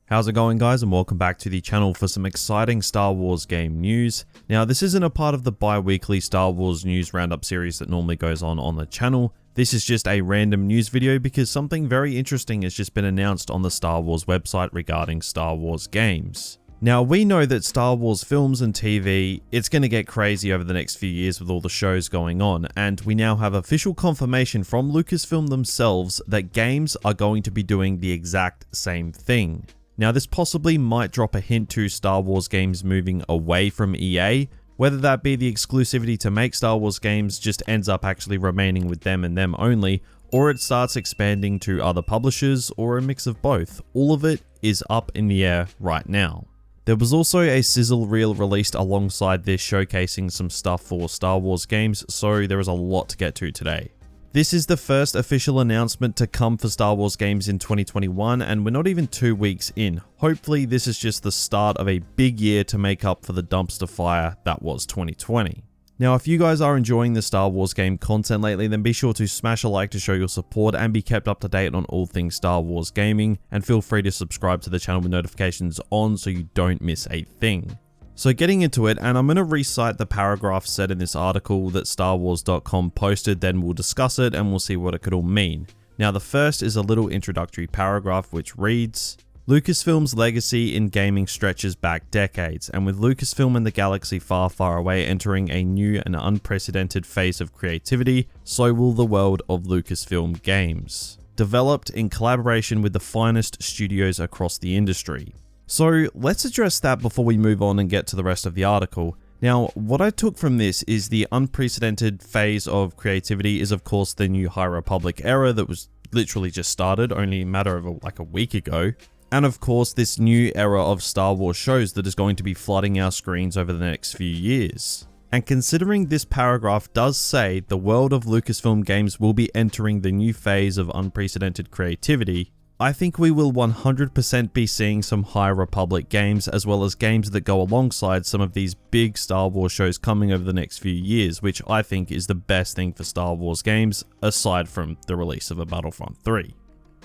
How's it going, guys, and welcome back to the channel for some exciting Star Wars game news. Now, this isn't a part of the bi-weekly Star Wars news roundup series that normally goes on the channel. This is just a random news video because something very interesting has just been announced on the Star Wars website regarding Star Wars games. Now, we know that Star Wars films and TV, it's going to get crazy over the next few years with all the shows going on, and we now have official confirmation from Lucasfilm themselves that games are going to be doing the exact same thing. Now, this possibly might drop a hint to Star Wars games moving away from EA, whether that be the exclusivity to make Star Wars games just ends up actually remaining with them and them only, or it starts expanding to other publishers, or a mix of both. All of it is up in the air right now. There was also a sizzle reel released alongside this showcasing some stuff for Star Wars games, so there is a lot to get to today. This is the first official announcement to come for Star Wars games in 2021, and we're not even 2 weeks in. Hopefully this is just the start of a big year to make up for the dumpster fire that was 2020. Now, if you guys are enjoying the Star Wars game content lately, then be sure to smash a like to show your support and be kept up to date on all things Star Wars gaming, and feel free to subscribe to the channel with notifications on so you don't miss a thing. So getting into it, and I'm going to recite the paragraph said in this article that StarWars.com posted, then we'll discuss it and we'll see what it could all mean. Now, the first is a little introductory paragraph which reads, Lucasfilm's legacy in gaming stretches back decades, and with Lucasfilm and the galaxy far, far away entering a new and unprecedented phase of creativity, so will the world of Lucasfilm Games, developed in collaboration with the finest studios across the industry. So let's address that before we move on and get to the rest of the article. Now, what I took from this is the unprecedented phase of creativity is of course the new High Republic era that was literally just started only a matter of like a week ago. And of course, this new era of Star Wars shows that is going to be flooding our screens over the next few years. And considering this paragraph does say the world of Lucasfilm Games will be entering the new phase of unprecedented creativity, I think we will 100% be seeing some High Republic games, as well as games that go alongside some of these big Star Wars shows coming over the next few years, which I think is the best thing for Star Wars games, aside from the release of a Battlefront 3.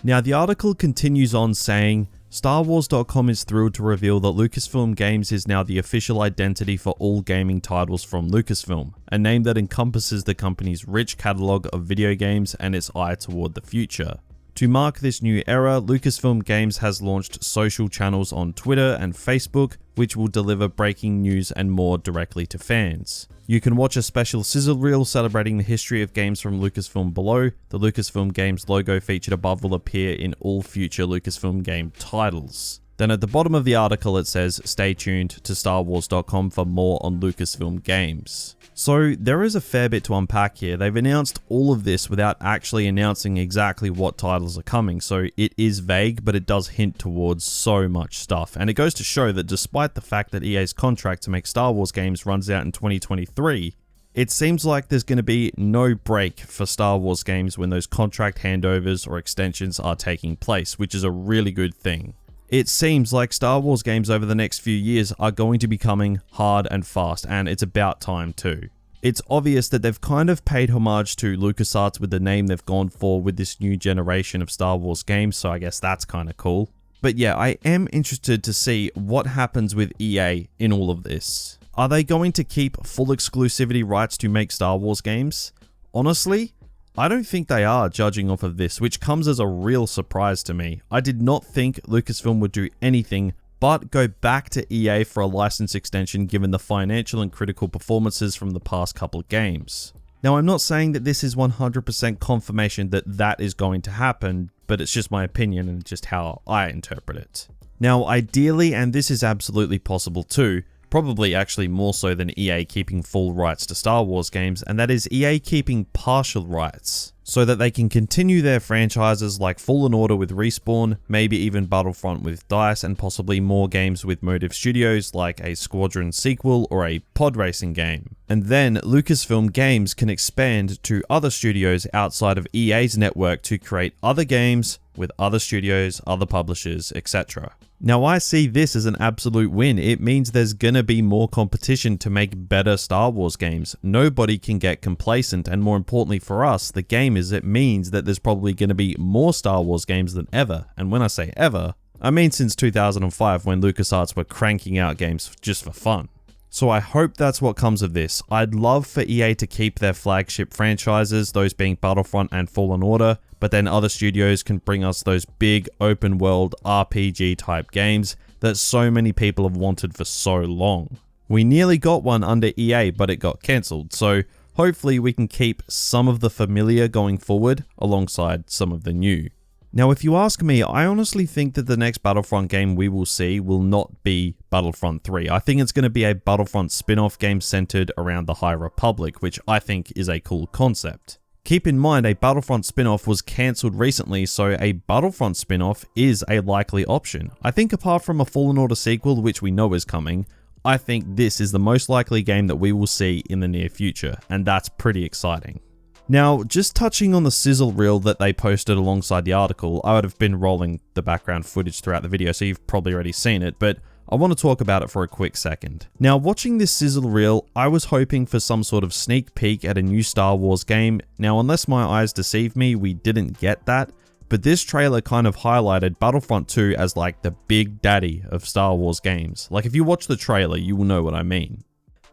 Now, the article continues on saying, StarWars.com is thrilled to reveal that Lucasfilm Games is now the official identity for all gaming titles from Lucasfilm, a name that encompasses the company's rich catalogue of video games and its eye toward the future. To mark this new era, Lucasfilm Games has launched social channels on Twitter and Facebook, which will deliver breaking news and more directly to fans. You can watch a special sizzle reel celebrating the history of games from Lucasfilm below. The Lucasfilm Games logo featured above will appear in all future Lucasfilm game titles. Then at the bottom of the article it says, stay tuned to StarWars.com for more on Lucasfilm Games. So there is a fair bit to unpack here. They've announced all of this without actually announcing exactly what titles are coming, so it is vague, but it does hint towards so much stuff. And it goes to show that despite the fact that EA's contract to make Star Wars games runs out in 2023, it seems like there's going to be no break for Star Wars games when those contract handovers or extensions are taking place, which is a really good thing. It seems like Star Wars games over the next few years are going to be coming hard and fast, and it's about time too. It's obvious that they've kind of paid homage to LucasArts with the name they've gone for with this new generation of Star Wars games, so I guess that's kind of cool. But yeah, I am interested to see what happens with EA in all of this. Are they going to keep full exclusivity rights to make Star Wars games? Honestly, I don't think they are, judging off of this, which comes as a real surprise to me. I did not think Lucasfilm would do anything but go back to EA for a license extension given the financial and critical performances from the past couple of games. Now, I'm not saying that this is 100% confirmation that that is going to happen, but it's just my opinion and just how I interpret it. Now, ideally, and this is absolutely possible too, probably actually more so than EA keeping full rights to Star Wars games, and that is EA keeping partial rights, so that they can continue their franchises like Fallen Order with Respawn, maybe even Battlefront with DICE, and possibly more games with Motive Studios like a Squadron sequel or a pod racing game. And then Lucasfilm Games can expand to other studios outside of EA's network to create other games with other studios, other publishers, etc. Now, I see this as an absolute win. It means there's gonna be more competition to make better Star Wars games. Nobody can get complacent, and more importantly for us, the gamers, it means that there's probably gonna be more Star Wars games than ever. And when I say ever, I mean since 2005 when LucasArts were cranking out games just for fun. So I hope that's what comes of this. I'd love for EA to keep their flagship franchises, those being Battlefront and Fallen Order, but then other studios can bring us those big open world RPG type games that so many people have wanted for so long. We nearly got one under EA, but it got cancelled, so hopefully we can keep some of the familiar going forward alongside some of the new. Now, if you ask me, I honestly think that the next Battlefront game we will see will not be Battlefront 3. I think it's going to be a Battlefront spin-off game centered around the High Republic, which I think is a cool concept. Keep in mind, a Battlefront spin-off was cancelled recently, so a Battlefront spin-off is a likely option. I think apart from a Fallen Order sequel, which we know is coming, I think this is the most likely game that we will see in the near future, and that's pretty exciting. Now, just touching on the sizzle reel that they posted alongside the article, I would have been rolling the background footage throughout the video, so you've probably already seen it, but I want to talk about it for a quick second. Now, watching this sizzle reel, I was hoping for some sort of sneak peek at a new Star Wars game. Now, unless my eyes deceive me, we didn't get that, but this trailer kind of highlighted Battlefront 2 as like the big daddy of Star Wars games. Like, if you watch the trailer, you will know what I mean.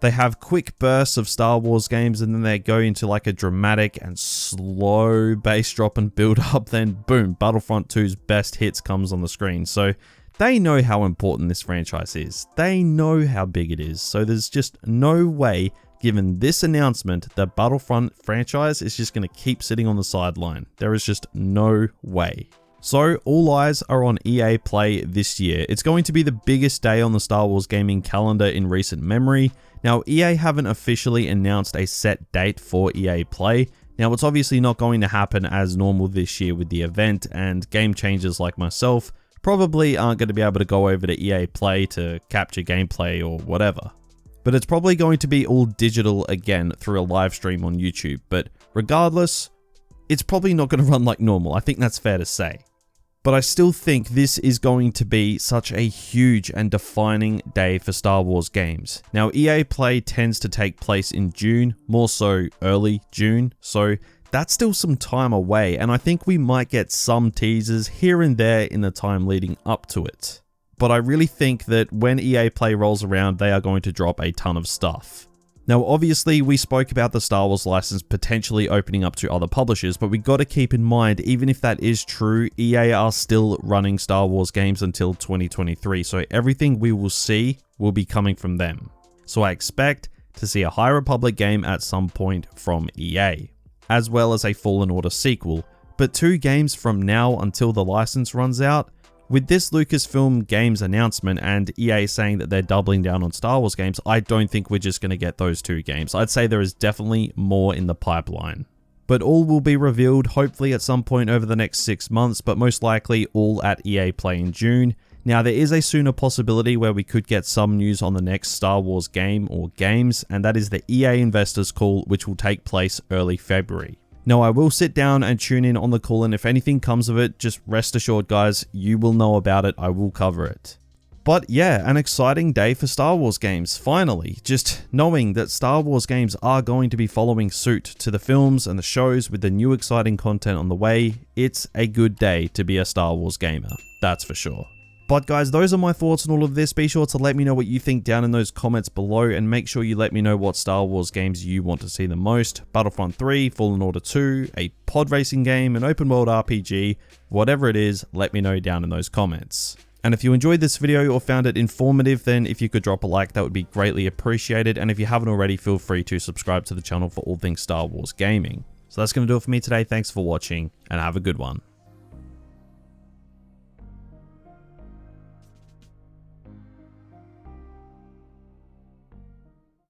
They have quick bursts of Star Wars games and then they go into like a dramatic and slow bass drop and build up, then boom, Battlefront 2's best hits comes on the screen. So they know how important this franchise is. They know how big it is. So there's just no way, given this announcement, the Battlefront franchise is just going to keep sitting on the sideline. There is just no way. So all eyes are on EA Play this year. It's going to be the biggest day on the Star Wars gaming calendar in recent memory. Now, EA haven't officially announced a set date for EA Play. Now, it's obviously not going to happen as normal this year with the event, and game changers like myself probably aren't going to be able to go over to EA Play to capture gameplay or whatever. But it's probably going to be all digital again through a live stream on YouTube. But regardless, it's probably not going to run like normal. I think that's fair to say. But I still think this is going to be such a huge and defining day for Star Wars games. Now, EA Play tends to take place in June, more so early June, so that's still some time away, and I think we might get some teasers here and there in the time leading up to it. But I really think that when EA Play rolls around, they are going to drop a ton of stuff. Now, obviously, we spoke about the Star Wars license potentially opening up to other publishers, but we got to keep in mind, even if that is true, EA are still running Star Wars games until 2023, so everything we will see will be coming from them. So I expect to see a High Republic game at some point from EA, as well as a Fallen Order sequel, but 2 games from now until the license runs out. With this Lucasfilm Games announcement and EA saying that they're doubling down on Star Wars games, I don't think we're just going to get those 2 games. I'd say there is definitely more in the pipeline. But all will be revealed hopefully at some point over the next 6 months, but most likely all at EA Play in June. Now, there is a sooner possibility where we could get some news on the next Star Wars game or games, and that is the EA Investors Call, which will take place early February. Now, I will sit down and tune in on the call, and if anything comes of it, just rest assured, guys, you will know about it. I will cover it. But yeah, an exciting day for Star Wars games, finally. Just knowing that Star Wars games are going to be following suit to the films and the shows with the new exciting content on the way, it's a good day to be a Star Wars gamer, that's for sure. But guys, those are my thoughts on all of this. Be sure to let me know what you think down in those comments below, and make sure you let me know what Star Wars games you want to see the most. Battlefront 3, Fallen Order 2, a pod racing game, an open world RPG, whatever it is, let me know down in those comments. And if you enjoyed this video or found it informative, then if you could drop a like, that would be greatly appreciated. And if you haven't already, feel free to subscribe to the channel for all things Star Wars gaming. So that's going to do it for me today. Thanks for watching, and have a good one.